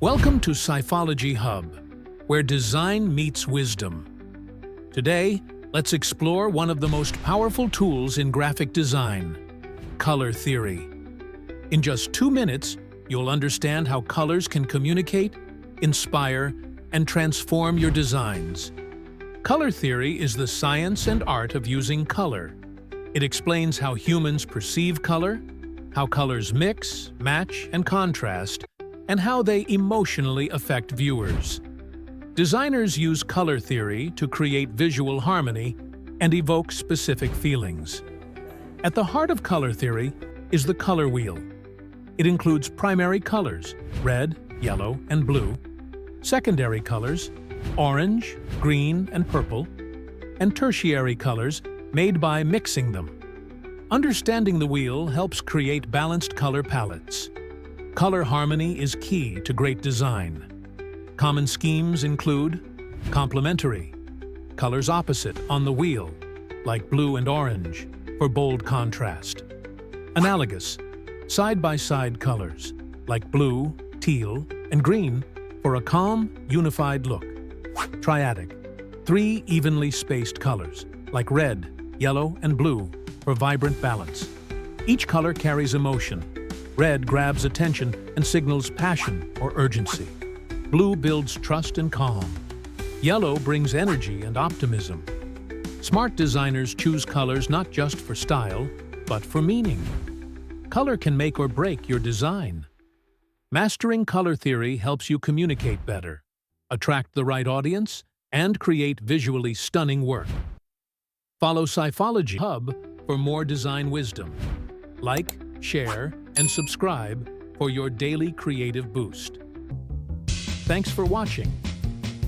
Welcome to SaifologyHub, where design meets wisdom. Today, let's explore one of the most powerful tools in graphic design, color theory. In just 2 minutes, you'll understand how colors can communicate, inspire, and transform your designs. Color theory is the science and art of using color. It explains how humans perceive color, how colors mix, match, and contrast, and how they emotionally affect viewers. Designers use color theory to create visual harmony and evoke specific feelings. At the heart of color theory is the color wheel. It includes primary colors, red, yellow, and blue, secondary colors, orange, green, and purple, and tertiary colors made by mixing them. Understanding the wheel helps create balanced color palettes. Color harmony is key to great design. Common schemes include complementary, colors opposite on the wheel, like blue and orange, for bold contrast. Analogous, side-by-side colors, like blue, teal, and green, for a calm, unified look. Triadic, 3 evenly spaced colors, like red, yellow, and blue, for vibrant balance. Each color carries emotion. Red grabs attention and signals passion or urgency. Blue builds trust and calm. Yellow brings energy and optimism. Smart designers choose colors not just for style, but for meaning. Color can make or break your design. Mastering color theory helps you communicate better, attract the right audience, and create visually stunning work. Follow SaifologyHub for more design wisdom. Like, share, and subscribe for your daily creative boost. Thanks for watching.